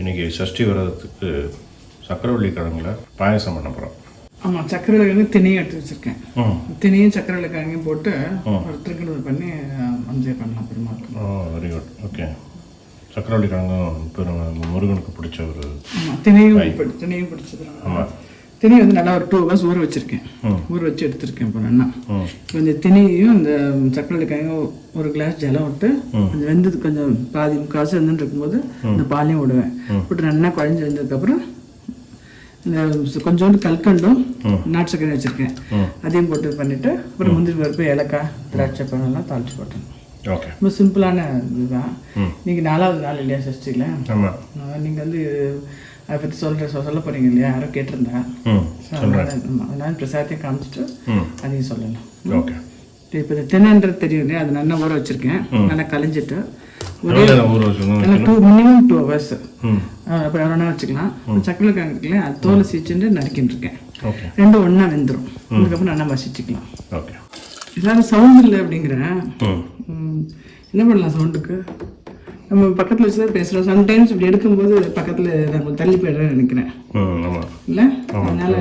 இன்றைக்கி சஷ்டி விரதத்துக்கு சக்கரவள்ளி கிழங்குல பாயசம் பண்ண போகிறோம். ஆமாம், சக்கரவள்ளி கிழங்கு தினையும் எடுத்து வச்சுருக்கேன். தினையும் சக்கரவள்ளி கிழங்கையும் போட்டு ஒரு திருக்கணம் பண்ணி அஞ்சே பண்ணலாம் பெருமாளுக்கு. Very good. ஓகே. சக்கரவள்ளி கிழங்கும் முருகனுக்கு பிடிச்ச ஒரு. ஆமாம், தினையும் பிடிச்சது. ஆமாம், திணி வந்து நல்லா ஒரு 2 hours ஊற வச்சுருக்கேன். ஊற வச்சு எடுத்துருக்கேன். இப்போ நல்லா இப்போ இந்த தினையும் இந்த சக்கரவள்ளி கிழங்கும் ஒரு கிளாஸ் ஜலம் விட்டு கொஞ்சம் வெந்தது, கொஞ்சம் பாதி முக்காசு வெந்துட்டு இருக்கும்போது இந்த பாலையும் விடுவேன். விட்டு நல்லா குழஞ்சி வந்ததுக்கப்புறம் இந்த கொஞ்சோண்டு கல்கண்டும் நாட்டு சக்கரை வச்சுருக்கேன், அதையும் போட்டு பண்ணிவிட்டு அப்புறம் முந்திரி பருப்பு, ஏலக்காய், திராட்சை பழம்லாம் தாளித்து போட்டேன். ஓகே, ரொம்ப சிம்பிளான இதுதான். நீங்கள் 4வது நாள் இல்லையா சஷ்டியில்? நீங்கள் வந்து அதை பற்றி சொல்ல போகிறீங்க இல்லையா? யாரோ கேட்டிருந்தா அதனால பிரசாத்தையும் காமிச்சிட்டு அதையும் சொல்லலாம். ஓகே. இப்போ இந்த தினன்றது தெரியும் இல்லையா? அது நல்லா ஊற வச்சுருக்கேன். நல்லா கலைஞ்சிட்டு ஒரே மினிமம் 2 hours அப்புறம் எவ்வளோனா வச்சுக்கலாம். சக்கரை கிழங்கு இருக்குல்லையா, அது தோலை சீச்சுட்டு நறுக்கின்னு இருக்கேன். ரெண்டும் ஒன்றா வெந்துடும். அதுக்கப்புறம் நல்லா மசிச்சுக்கலாம். ஓகே. எல்லாரும் சவுண்ட் இல்லை அப்படிங்கிறேன். என்ன பண்ணலாம் சவுண்டுக்கு? நம்ம பக்கத்தில் வச்சு தான் பேசுகிறோம். சம்டைம்ஸ் இப்படி எடுக்கும்போது பக்கத்தில் நான் தள்ளி போயிடுறேன்னு நினைக்கிறேன். இல்லை, அதனால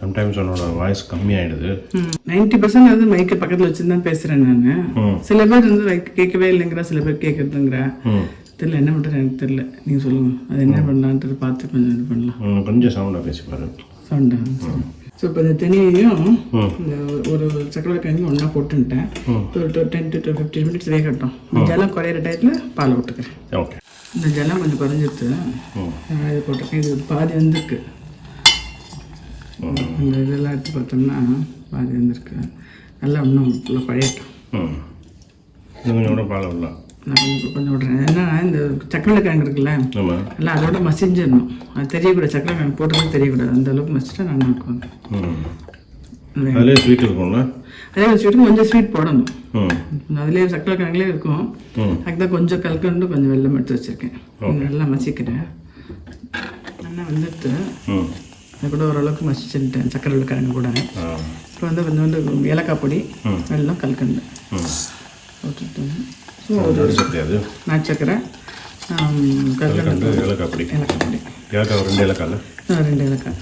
சம்டைம்ஸ் என்னோட வாய்ஸ் கம்மியாயிடுது. 90% வந்து மைக்கை பக்கத்தில் வச்சு தான் பேசுகிறேன் நான். சில பேர் வந்து கேட்கவே இல்லைங்கிற, சில பேர் கேட்குறதுங்கிற. தெரியல என்ன பண்ணுறது, எனக்கு தெரியல. நீங்கள் சொல்லுங்கள், அது என்ன பண்ணலான்ட்டு பார்த்து கொஞ்சம் இது பண்ணலாம். கொஞ்சம் சவுண்டாக பேசிப்பாரு. சவுண்டா? ஸோ இப்போ இந்த தினையையும் இந்த ஒரு சக்கரை கிழங்கு ஒன்றா போட்டுன்ட்டேன். ஒரு 10 to 15 minutes வேகட்டும். இந்த ஜலம் குறையிற டயத்தில் பால் விட்டுக்கிறேன். ஓகே. இந்த ஜலம் கொஞ்சம் குறைஞ்சிட்டு இது போட்டிருக்கேன். இது பாதி வந்துருக்கு. இந்த இதெல்லாம் எடுத்து பார்த்தோம்னா பாதி வந்துருக்கு. நல்லா இன்னும் ஃபுல்லாக பழையட்டும். கொஞ்சம் கூட பால் விடலாம். நான் கொஞ்சம் விட்றேன். ஏன்னா இந்த சக்கரை கிழங்கு இருக்குல்ல, நல்லா அதோட மசிஞ்சிடணும். அது தெரியக்கூடாது, சக்கரை கிழங்கு போட்டது தெரியக்கூடாது. அந்த அளவுக்கு மசிச்சா நல்லா இருக்கும். அதிலே ஸ்வீட் இருக்கும்ல? அதே ஸ்வீட்டு கொஞ்சம் ஸ்வீட் போடணும். அதுலேயே சக்கரை கிழங்குலேயே இருக்கும். அதுதான் கொஞ்சம் கல்கண்டு கொஞ்சம் வெல்லம் எடுத்து வச்சுருக்கேன். நல்லா மசிக்கிறேன். நல்லா வந்துட்டு அது கூட ஓரளவுக்கு மசிச்சுட்டேன் சக்கரை கிழங்கு கூட. இப்போ வந்து கொஞ்சம் ஏலக்காய் பொடி, வெல்லம், கல்கண்டு போட்டுட்டேன். ஸோ நாட்டு சக்கரை, கல்கண்டு, ஏலக்காய் பொடி. ஏலக்காய் 2 ஏலக்காய். 2 ஏலக்காய்.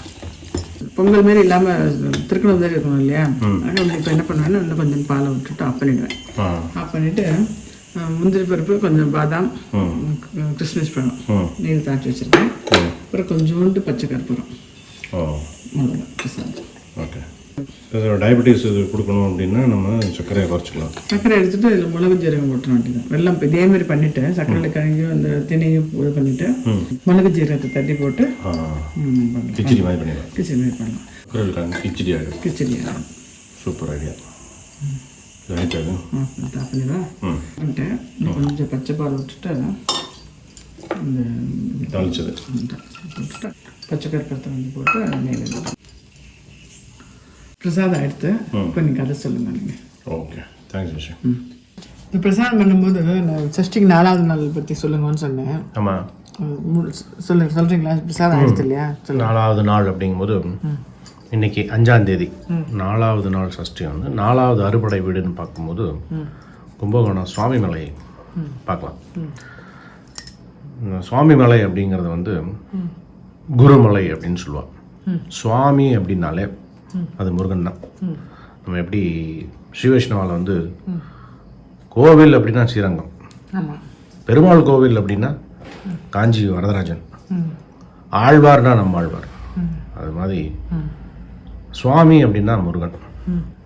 பொங்கல் மாரி இல்லாமல் திருக்கணம் மாதிரி இருக்கணும் இல்லையா? அதனால் இப்போ என்ன பண்ணுவேன்னா இன்னும் கொஞ்சம் பாலை விட்டுட்டு ஆஃப் பண்ணிவிடுவேன். ஆஃப் பண்ணிவிட்டு முந்திரி பருப்பு, கொஞ்சம் பாதாம், கிறிஸ்மஸ் பழம் நீர் தாச்சி வச்சுருக்கேன். அப்புறம் கொஞ்சோண்டு பச்சை கற்பூரம். ஓகே. டயபெட்டிஸ் இது கொடுக்கணும் அப்படின்னா நம்ம சர்க்கரையை குறைச்சிக்கலாம். சர்க்கரை எடுத்துகிட்டு இதில் மிளகு ஜீரகம் போட்டுற வேண்டியதான். வெள்ளம் இதேமாரி பண்ணிவிட்டு சர்க்கரை கிழங்கையும் அந்த தினையும் இது பண்ணிவிட்டு மிளகு ஜீரகத்தை தட்டி போட்டு கிச்சடி மாதிரி பண்ணிடலாம். கிச்சடி மாதிரி பண்ணலாம். சர்க்கரை கிழங்கு கிச்சடி ஆகிடும். கிச்சடி ஆகிடும். Super idea. பண்ணிடுவேன். பண்ணிட்டு கொஞ்சம் பச்சை பால் விட்டுட்டு இந்த தாளிச்சது போட்டுட்டு பச்சை கற்பூரத்தை வந்து போட்டு நெய் பிரசாதம் எடுத்து இப்போ நீங்கள் அதை சொல்லுங்கள். நீங்கள் ஓகே, தேங்க்ஸ் விஷயம். இந்த பிரசாதம் பண்ணும்போது நான் சஷ்டிக்கு 4வது நாள் பற்றி சொல்லுங்கன்னு சொன்னேன். ஆமாம், சொல்கிறீங்களா? பிரசாதம் எடுத்து இல்லையா? 4வது நாள் அப்படிங்கும்போது இன்னைக்கு 5ஆம் தேதி 4வது நாள் சஷ்டி வந்து 4வது அறுபடை வீடுன்னு பார்க்கும்போது கும்பகோணம் சுவாமி மலை பார்க்கலாம். சுவாமி மலை அப்படிங்கிறது வந்து குருமலை அப்படின்னு சொல்லுவாள். சுவாமி அப்படின்னாலே அது முருகன் தான். நம்ம எப்படி ஸ்ரீவைஷ்ணவாவில் வந்து கோவில் அப்படின்னா ஸ்ரீரங்கம், பெருமாள் கோவில் அப்படின்னா காஞ்சி வரதராஜன், ஆழ்வார்னா நம்ம ஆழ்வார். அது மாதிரி சுவாமி அப்படின்னா முருகன்,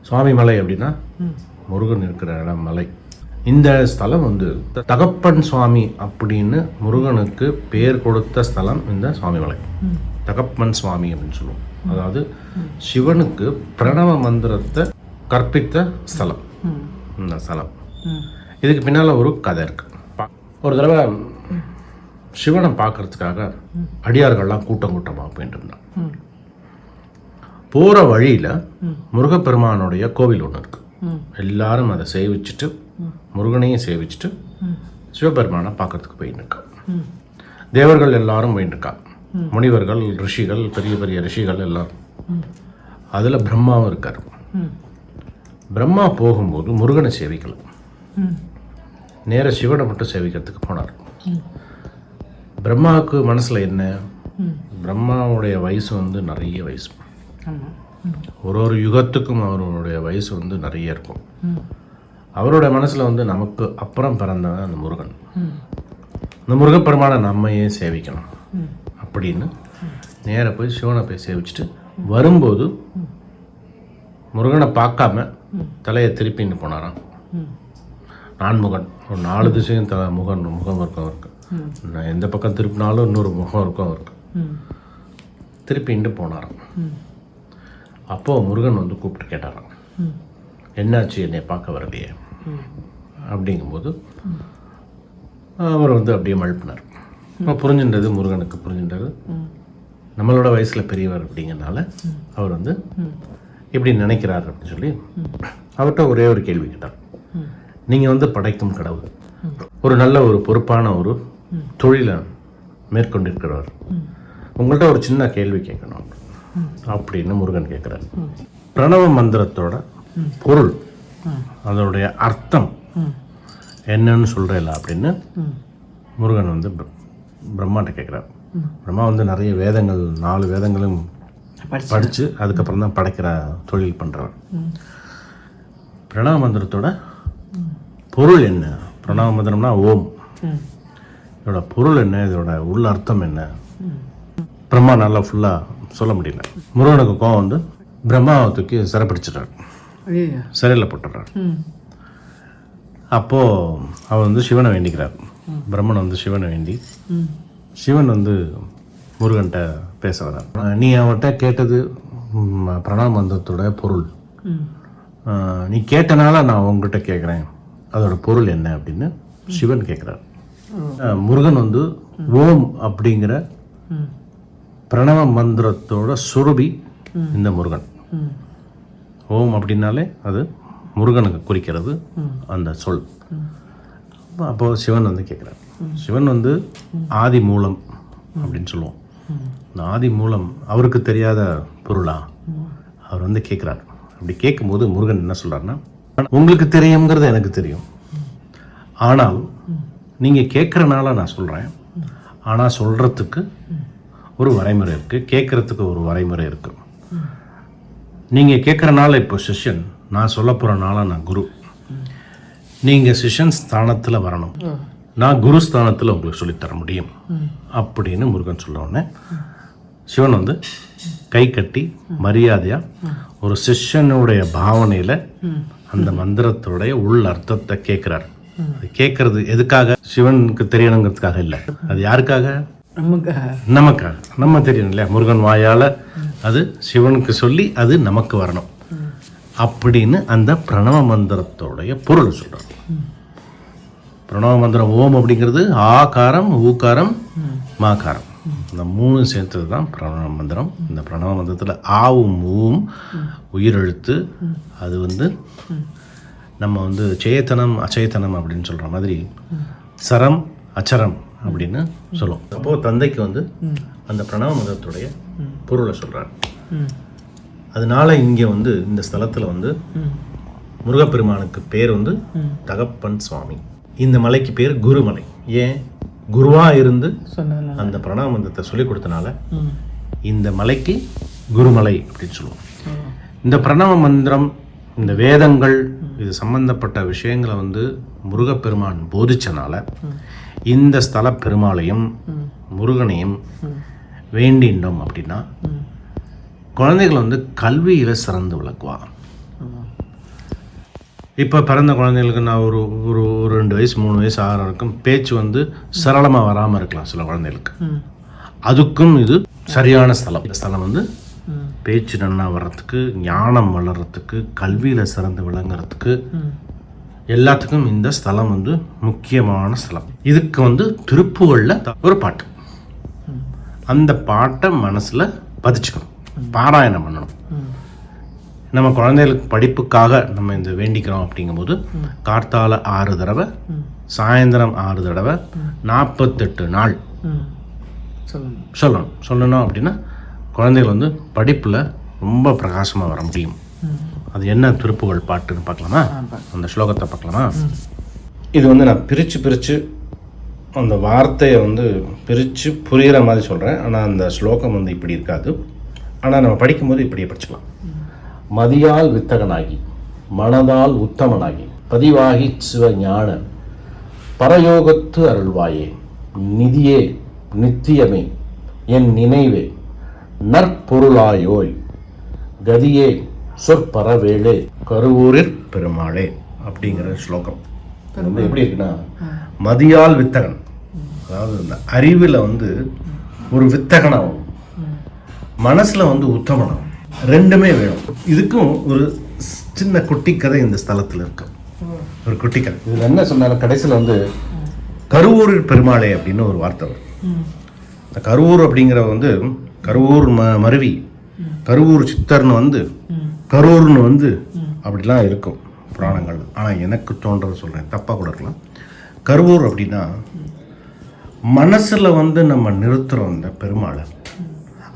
சுவாமி மலை அப்படின்னா முருகன் இருக்கிற இடம் மலை. இந்த ஸ்தலம் வந்து தகப்பன் சுவாமி அப்படின்னு முருகனுக்கு பேர் கொடுத்த ஸ்தலம் இந்த சுவாமி மலை. தகப்பன் சுவாமி அப்படின்னு சொல்லுவோம். அதாவது சிவனுக்கு பிரணவ மந்திரத்தை கற்பித்த ஸ்தலம் இந்த ஸ்தலம். இதுக்கு பின்னால் ஒரு கதை இருக்கு. ஒரு தடவை சிவனை பார்க்கறதுக்காக அடியார்கள்லாம் கூட்டமாக போயிட்டு இருந்தான். போகிற வழியில் முருகப்பெருமானுடைய கோவில் ஒன்று இருக்கு. எல்லாரும் அதை சேவிச்சுட்டு முருகனையும் சேவிச்சுட்டு சிவபெருமானை பார்க்கறதுக்கு போயின்னு இருக்கா. தேவர்கள் எல்லாரும் போயின்னு இருக்கா. முனிவர்கள், ரிஷிகள், பெரிய பெரிய ரிஷிகள் எல்லாரும். அதில் பிரம்மாவும் இருக்கார். பிரம்மா போகும்போது முருகனை சேவிக்கல, நேர சிவனை மட்டும் சேவிக்கிறதுக்கு போனார். பிரம்மாவுக்கு மனசில் என்ன, பிரம்மாவுடைய வயசு வந்து நிறைய வயசு. ஒரு யுகத்துக்கும் அவருடைய வயசு வந்து நிறைய இருக்கும். அவருடைய மனசில் வந்து நமக்கு அப்புறம் பிறந்தவன் அந்த முருகன். இந்த முருகப்பெருமானை நம்ம ஏன் சேவிக்கணும் அப்படின்னு நேராக போய் சிவனை போய் சேவிச்சுட்டு வரும்போது முருகனை பார்க்காம தலையை திருப்பின்னு போனாராம். நான்முகன், ஒரு 4 திசையும் முகம் இருக்கும் அவருக்கு. நான் எந்த பக்கம் திருப்பினாலும் இன்னொரு முகம் இருக்கும் அவருக்கு. திருப்பின்ட்டு போனாராம். அப்போது முருகன் வந்து கூப்பிட்டு கேட்டாராம், என்னாச்சு என்னை பார்க்க வரலையே அப்படிங்கும்போது அவர் வந்து அப்படியே மழுப்பினார். புரிஞ்சுன்றது முருகனுக்கு புரிஞ்சுன்றது, நம்மளோட வயசில் பெரியவர் அப்படிங்கிறனால அவர் வந்து இப்படி நினைக்கிறார் அப்படின்னு சொல்லி அவர்கிட்ட ஒரே ஒரு கேள்வி கேட்டார். நீங்கள் வந்து படைக்கும் கடவுள், ஒரு நல்ல ஒரு பொறுப்பான ஒரு தொழிலை மேற்கொண்டிருக்கிறவர், உங்கள்கிட்ட ஒரு சின்ன கேள்வி கேட்கணும் அப்படின்னு முருகன் கேட்குறார். பிரணவ மந்திரத்தோட பொருள், அதோடைய அர்த்தம் என்னன்னு சொல்கிறேன் அப்படின்னு முருகன் வந்து பிரம்மாட்ட கேட்குறார். பிரம்மா வந்து நிறைய வேதங்கள், 4 வேதங்களும் படித்து அதுக்கப்புறம் தான் படைக்கிற தொழில் பண்ணுறவர். பிரணவ மந்திரத்தோட பொருள் என்ன, பிரணவ மந்திரம்னா ஓம், இதோட பொருள் என்ன, இதோட உள்ள அர்த்தம் என்ன, பிரம்மா நல்லா ஃபுல்லாக சொல்ல முடியல. முருகனுக்கு கோவம் வந்து பிரம்மாவை தூக்கி சிறைப்பிடிச்சிட்டார், சிறையில் போட்டுடுறார். அப்போது அவர் வந்து சிவனை வேண்டிக்கிறார். பிரம்மன் வந்து சிவனை வேண்டி, சிவன் வந்து முருகன்கிட்ட பேச வர்றார். நீ அவர்கிட்ட கேட்டது பிரணவ மந்திரத்தோட பொருள், நீ கேட்டனால நான் உங்ககிட்ட கேட்குறேன், அதோட பொருள் என்ன அப்படின்னு சிவன் கேட்குறார். முருகன் வந்து ஓம் அப்படிங்கிற பிரணவ மந்திரத்தோட சுரபி இந்த முருகன். ஓம் அப்படின்னாலே அது முருகனுக்கு குறிக்கிறது அந்த சொல். அப்போது சிவன் வந்து கேட்குறார். சிவன் வந்து ஆதி மூலம் அப்படின்னு சொல்லுவோம். இந்த ஆதி மூலம் அவருக்கு தெரியாத பொருளா அவர் வந்து கேட்குறார். அப்படி கேட்கும்போது முருகன் என்ன சொல்கிறாருன்னா, உங்களுக்கு தெரியுங்கிறது எனக்கு தெரியும், ஆனால் நீங்கள் கேட்குறனால நான் சொல்கிறேன். ஆனால் சொல்கிறதுக்கு ஒரு வரைமுறை இருக்குது, கேட்குறதுக்கு ஒரு வரைமுறை இருக்குது. நீங்கள் கேட்குறனால இப்போ சிஷ்யன், நான் சொல்ல போகிறனால நான் குரு. நீங்கள் சிஷ்யன் ஸ்தானத்தில் வரணும், நான் குரு ஸ்தானத்தில் உங்களுக்கு சொல்லித்தர முடியும் அப்படின்னு முருகன் சொல்ல உடனே சிவன் வந்து கை கட்டி மரியாதையாக ஒரு சிஷ்யனுடைய பாவனையில் அந்த மந்திரத்துடைய உள் அர்த்தத்தை கேட்குறாரு. அது கேட்கறது எதுக்காக, சிவனுக்கு தெரியணுங்கிறதுக்காக இல்லை, அது யாருக்காக, நமக்காக. நம்ம தெரியணும் இல்லையா, முருகன் வாயால் அது சிவனுக்கு சொல்லி அது நமக்கு வரணும் அப்படின்னு அந்த பிரணவ மந்திரத்தோடைய பொருள் சொல்கிறார். பிரணவ மந்திரம் ஓம் அப்படிங்கிறது ஆகாரம், ஊகாரம், மாகாரம், இந்த 3 சேர்த்தது தான் பிரணவ மந்திரம். இந்த பிரணவ மந்திரத்தில் ஆவும் ஊவும் உயிரெழுத்து. அது வந்து நம்ம வந்து சேத்தனம் அச்சேதனம் அப்படின்னு சொல்கிற மாதிரி சரம் அச்சரம் அப்படின்னு சொல்லுவோம். அப்போது தந்தைக்கு வந்து அந்த பிரணவ மந்திரத்துடைய பொருளை சொல்கிறார். அதனால இங்கே வந்து இந்த ஸ்தலத்தில் வந்து முருகப்பெருமானுக்கு பேர் வந்து தகப்பன் சுவாமி. இந்த மலைக்கு பேர் குருமலை. ஏன், குருவாக இருந்து அந்த பிரணவ மந்திரத்தை சொல்லிக் கொடுத்தனால இந்த மலைக்கு குருமலை அப்படின்னு சொல்லுவோம். இந்த பிரணவ மந்திரம், இந்த வேதங்கள், இது சம்பந்தப்பட்ட விஷயங்களை வந்து முருகப்பெருமான் போதிச்சனால இந்த ஸ்தல பெருமாளையும் முருகனையும் வேண்டின்றோம் அப்படின்னா குழந்தைகள் வந்து கல்வியில் சிறந்து விளக்குவா. இப்போ பிறந்த குழந்தைகளுக்கு நான் ஒரு ஒரு 2 வயசு 3 வயசு ஆகிற வரைக்கும் பேச்சு வந்து சரளமாக வராமல் இருக்கலாம் சில குழந்தைகளுக்கு. அதுக்கும் இது சரியான ஸ்தலம். இந்த ஸ்தலம் வந்து பேச்சு நன்னா வர்றதுக்கு, ஞானம் வளர்கிறதுக்கு, கல்வியில் சிறந்து விளங்குறதுக்கு, எல்லாத்துக்கும் இந்த ஸ்தலம் வந்து முக்கியமான ஸ்தலம். இதுக்கு வந்து திருப்புகழில் ஒரு பாட்டு, அந்த பாட்டை மனசில் பதிச்சுக்கணும், பாராயணம் பண்ணணும். நம்ம குழந்தைகளுக்கு படிப்புக்காக நம்ம இந்த வேண்டிக்கிறோம் அப்படிங்கும்போது கார்த்தால 6 தடவை, சாயந்தரம் 6 தடவை, 48 நாள் சொல்லணும் அப்படின்னா குழந்தைகள் வந்து படிப்பில் ரொம்ப பிரகாசமாக வர முடியும். அது என்ன திருப்புகழ் பாட்டுன்னு பார்க்கலாமா, அந்த ஸ்லோகத்தை பார்க்கலாமா. இது வந்து நான் பிரித்து அந்த வார்த்தையை வந்து பிரித்து புரிகிற மாதிரி சொல்கிறேன். ஆனால் அந்த ஸ்லோகம் வந்து இப்படி இருக்காது. ஆனால் நம்ம படிக்கும்போது இப்படியே படிச்சுக்கலாம். மதியால் வித்தகனாகி மனதால் உத்தமனாகி பதிவாகி சிவ ஞான பரயோகத்து அருள்வாயே நிதியே நித்தியமே என் நினைவே நற்பொருளாயோய் கதியே சொற்பரவேளே கருவூரிற் பெருமாளே அப்படிங்கிற ஸ்லோகம். வந்து எப்படி இருக்குன்னா, மதியால் வித்தகன், அதாவது இந்த அறிவில் வந்து ஒரு வித்தகனாகும், மனசில் வந்து உத்தமனாகும், ரெண்டுமே வேணும். இதுக்கும் ஒரு சின்ன குட்டி கதை இந்த ஸ்தலத்தில் இருக்கு. ஒரு குட்டி கதை. இதில் என்ன சொன்னாலும் கடைசியில் வந்து கருவூரிற் பெருமாளே அப்படின்னு ஒரு வார்த்தை வரும். இந்த கருவூர் அப்படிங்கிற வந்து கருவூர் மருவி கருவூர் சித்தர்னு வந்து கரூர்னு வந்து அப்படிலாம் இருக்கும் புராணங்கள். ஆனால் எனக்கு தோன்றது சொல்கிறேன், தப்பாக கூட இருக்கலாம். கருவூர் அப்படின்னா மனசில் வந்து நம்ம நிறுத்துகிறோம் அந்த பெருமாளை,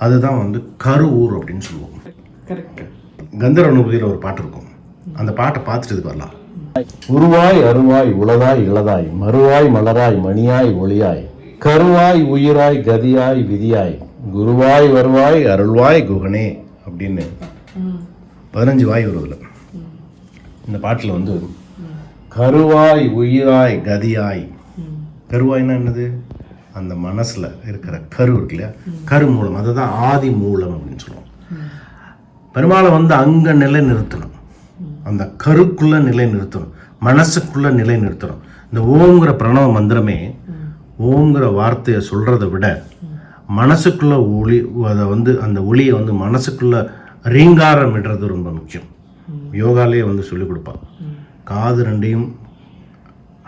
அதுதான் வந்து கருவூர் அப்படின்னு சொல்லுவோம். கந்தர் அனுபூதியில் ஒரு பாட்டு இருக்கும், அந்த பாட்டை பார்த்துட்டு வரலாம். உருவாய் அருவாய் உளதாய் இளதாய் மறுவாய் மலராய் மணியாய் ஒளியாய் கருவாய் உயிராய் கதியாய் விதியாய் குருவாய் வருவாய் அருள்வாய் குகனே அப்படின்னு 15 வாய் வருவதில்லை. இந்த பாட்டில் வந்து கருவாய் உயிராய் கதியாய், கருவாய்னா என்னது, அந்த மனசில் இருக்கிற கரு இருக்கு இல்லையா, கரு மூலம், அதுதான் ஆதி மூலம் அப்படின்னு சொல்லுவோம். பெருமாளை வந்து அங்கே நிலை நிறுத்தணும், அந்த கருக்குள்ளே நிலை நிறுத்தணும், மனசுக்குள்ளே நிலை நிறுத்தணும். இந்த ஓங்கிற பிரணவ மந்திரமே, ஓங்கிற வார்த்தையை சொல்கிறத விட மனசுக்குள்ளே ஒளி, அதை வந்து அந்த ஒளியை வந்து மனசுக்குள்ளே ரீங்காரம் விடுறது ரொம்ப முக்கியம். யோகாலே வந்து சொல்லிக் கொடுப்பான், காது ரெண்டையும்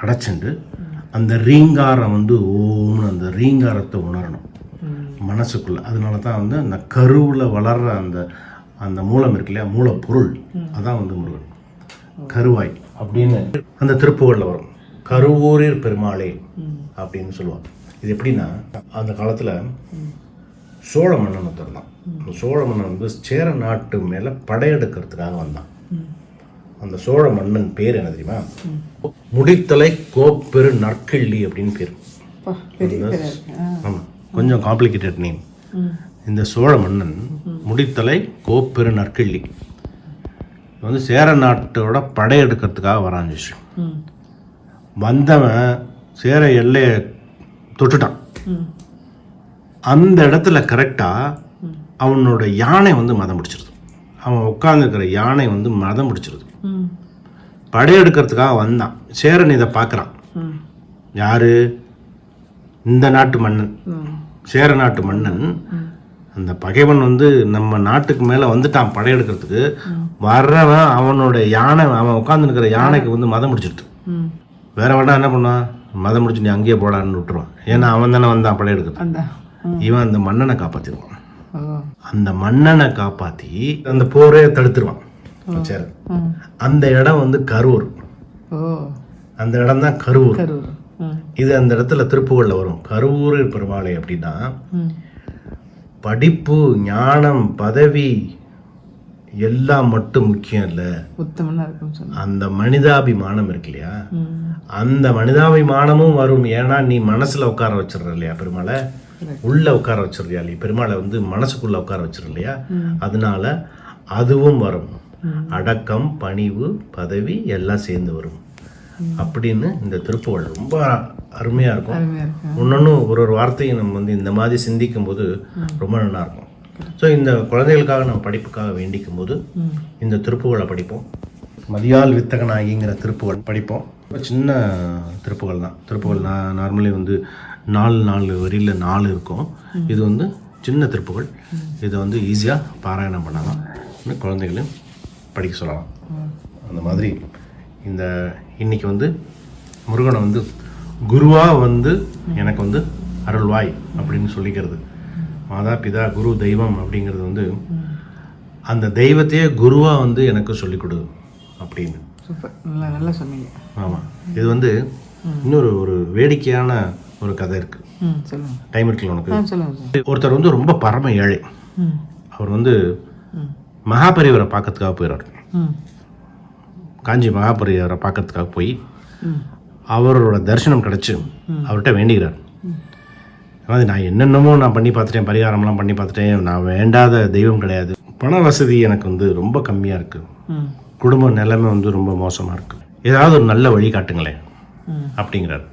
அடைச்சிண்டு அந்த ரீங்காரம் வந்து ஓம்னு அந்த ரீங்காரத்தை உணரணும் மனசுக்குள்ளே. அதனால தான் வந்து அந்த கருவில் வளர்கிற அந்த அந்த மூலம் இருக்கு இல்லையா, மூலப்பொருள், அதான் வந்து முருகன். கருவாய் அப்படின்னு அந்த திருப்புகழில் வரும், கருவூரிற் பெருமாளே அப்படின்னு சொல்லுவாங்க. இது எப்படின்னா, அந்த காலத்தில் சோழ மன்னன் ஒருத்தர் தான். சோழ மன்னன் வந்து சேர நாட்டு மேலே படையெடுக்கிறதுக்காக வந்தான். அந்த சோழ மன்னன் பேர் என்ன தெரியுமா, முடித்தலை கோப்பெரு நற்கிள்ளி அப்படின்னு பேர். ஆமாம், கொஞ்சம் காம்ப்ளிகேட்டட் நேம். இந்த சோழ மன்னன் முடித்தலை கோப்பெரு நற்கிள்ளி வந்து சேர நாட்டோட படையெடுக்கிறதுக்காக வரான். விஷயம் வந்தவன் சேர எல்லையை தொட்டுட்டான். அந்த இடத்துல கரெக்டாக அவனோட யானை வந்து மதம் பிடிச்சிருது. அவன் உட்காந்துருக்கிற யானை வந்து மதம் பிடிச்சிருது. படையெடுக்கிறதுக்காக வந்தான். சேரன் இதை பார்க்குறான். யாரு? இந்த நாட்டு மன்னன், சேர நாட்டு மன்னன். அந்த பகைவன் வந்து நம்ம நாட்டுக்கு மேலே வந்துட்டான் படையெடுக்கிறதுக்கு. வர்றவன் அவனோட யானை, அவன் உட்காந்துருக்கிற யானைக்கு வந்து மதம் பிடிச்சிருது. வேற வேண்டாம் என்ன பண்ணுவான், மதம் முடிச்சு நீ அங்கேயே போடான்னு விட்டுருவான். ஏன்னா அவன் தானே வந்தான் படையெடுக்கிறது. இவன் அந்த மன்னனை காப்பாற்றிடுவான். அந்த மன்னனை காப்பாற்றி அந்த போரே தடுத்துருவான். சரி, அந்த இடம் வந்து கரூர். அந்த இடம் தான் கரூர். இது அந்த இடத்துல திருப்புகழில் வரும், கருவூரிற் பெருமாளே அப்படின்னா படிப்பு, ஞானம், பதவி எல்லாம் மட்டும் முக்கியம் இல்லை, அந்த மனிதாபிமானம் இருக்கு இல்லையா, அந்த மனிதாபிமானமும் வரும். ஏன்னா நீ மனசுல உட்கார வச்சிடற இல்லையா பெருமாளை, உள்ள உட்கார வச்சிருக்கியா இல்லையா பெருமாளை வந்து மனசுக்குள்ள உட்கார வச்சிரு இல்லையா, அதனால அதுவும் வரும். அடக்கம், பணிவு, பதவி எல்லாம் சேர்ந்து வரும் அப்படின்னு இந்த திருப்புகழ் ரொம்ப அருமையா இருக்கும். ஒன்னொன்னு ஒரு வார்த்தையை நம்ம வந்து இந்த மாதிரி சிந்திக்கும் போது ரொம்ப நல்லா இருக்கும். ஸோ இந்த குழந்தைகளுக்காக நம்ம படிப்புக்காக வேண்டிக்கும் போது இந்த திருப்புகழை படிப்போம். மதியால் வித்தகனாகிங்கிற திருப்புகழ் படிப்போம். சின்ன திருப்புகழ் தான். திருப்புகழ் நார்மலி வந்து 4 வரியில் 4 இருக்கும். இது வந்து சின்ன திருப்புகழ். இதை வந்து ஈஸியாக பாராயணம் பண்ணலாம், குழந்தைகளையும் படிக்க சொல்லலாம். அந்த மாதிரி இந்த இன்னைக்கு வந்து முருகனை வந்து குருவாக வந்து எனக்கு வந்து அருள்வாய் அப்படின்னு சொல்லிக்கிறது. மாதா பிதா குரு தெய்வம் அப்படிங்கிறது வந்து அந்த தெய்வத்தையே குருவாக வந்து எனக்கு சொல்லிக் கொடு அப்படின்னு. நல்லா சொன்னீங்க. ஆமாம், இது வந்து இன்னொரு ஒரு வேடிக்கையான ஒரு கதை இருக்கு. டைம் இருக்குல்ல உனக்கு? ஒருத்தர் வந்து ரொம்ப பரம ஏழை. அவர் வந்து மகாபரிவரை பார்க்கறதுக்காக போயிடுறார். காஞ்சி மகாபரிவரை பார்க்கறதுக்காக போய் அவரோட தரிசனம் கிடச்சி அவர்கிட்ட வேண்டிக்கிறார். அதாவது நான் என்னென்னமோ நான் பண்ணி பார்த்துட்டேன், பரிகாரம்லாம் பண்ணி பார்த்துட்டேன், நான் வேண்டாத தெய்வம் கிடையாது, பண வசதி எனக்கு வந்து ரொம்ப கம்மியாக இருக்குது, குடும்ப நிலைமை வந்து ரொம்ப மோசமாக இருக்குது, ஏதாவது ஒரு நல்ல வழி காட்டுங்களேன் அப்படிங்கிறார்.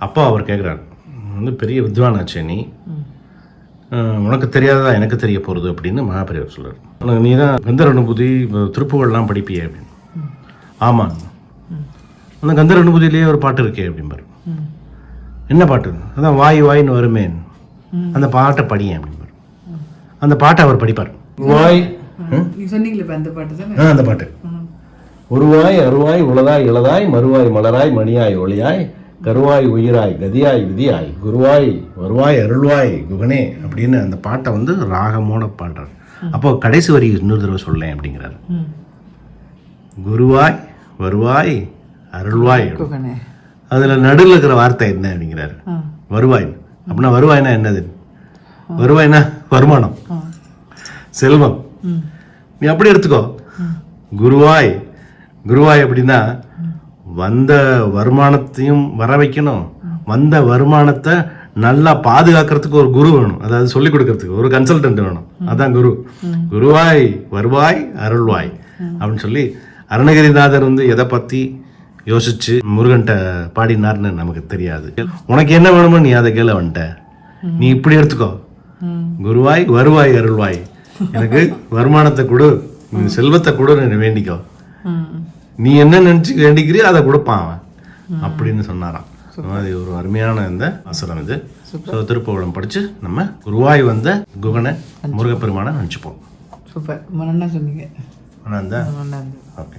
அப்போ அவர் கேட்குறார், வந்து பெரிய வித்வானாச்சே நீ, உனக்கு தெரியாததா எனக்கு தெரிய போகிறது அப்படின்னு மகாபெரியவர் சொல்கிறார். உனக்கு நீ தான் கந்தர் அனுபூதி திருப்புகழ்லாம் படிப்பியே அப்படின்னு. ஆமாம், அந்த கந்தர் அனுபூதியிலேயே ஒரு பாட்டு இருக்கே அப்படிம்பாரு. என்ன பாட்டு? அதான் வாய் வாயின்னு வருமேன், அந்த பாட்டை படியேன் அப்படிம்பாரு. அந்த பாட்டை அவர் படிப்பார். வாய் அந்த பாட்டு, ஒருவாய் அருவாய் உளதாய் இளதாய் மறுவாய் மலராய் மணியாய் ஒளியாய் கருவாய் உயிராய் கதியாய் விதியாய் குருவாய் வருவாய் அருள்வாய் குகனே அப்படின்னு அந்த பாட்டை வந்து ராகமோட பாடுறார். அப்போ கடைசி வரி இன்னொரு தடவை சொல்லேன் அப்படிங்கிறார். குருவாய் வருவாய் அருள்வாய், அதில் நடுவில் இருக்கிற வார்த்தை என்ன அப்படிங்கிறாரு. வருவாய் அப்படின்னா வருவாய்னா என்னது? வருவாய்னா வருமானம், செல்வம். நீ அப்படி எடுத்துக்கோ. குருவாய், குருவாய் அப்படின்னா வந்த வருமானத்தையும் வர வைக்கணும், வந்த வருமானத்தை நல்லா பாதுகாக்கிறதுக்கு ஒரு குரு வேணும், அதாவது சொல்லிக் கொடுக்கறதுக்கு ஒரு கன்சல்டன்ட் வேணும், அதான் குரு. குருவாய் வருவாய் அருள்வாய் அப்படின்னு சொல்லி அருணகிரிநாதர் வந்து எதை பற்றி யோசிச்சு முருகன்ட்ட பாடினார்னு நமக்கு தெரியாது. உனக்கு என்ன வேணுமோ நீ அதை கேள வந்துட்ட, நீ இப்படி எடுத்துக்கோ. குருவாய் வருவாய் அருள்வாய், எனக்கு வருமானத்தை கொடு, செல்வத்தை கொடு வேண்டிக்கோ, நீ என்ன நினச்சி வேண்டிக்கிறியோ அதை கொடுப்பான் அவன் அப்படின்னு சொன்னாராம். அது ஒரு அருமையான இந்த அசுரம் இது. திருப்புகழம் படித்து நம்ம குருவாய் வந்த குகனை முருகப்பெருமானை நினச்சிப்போம். சூப்பர், நல்லா சொன்னீங்க. ஓகே.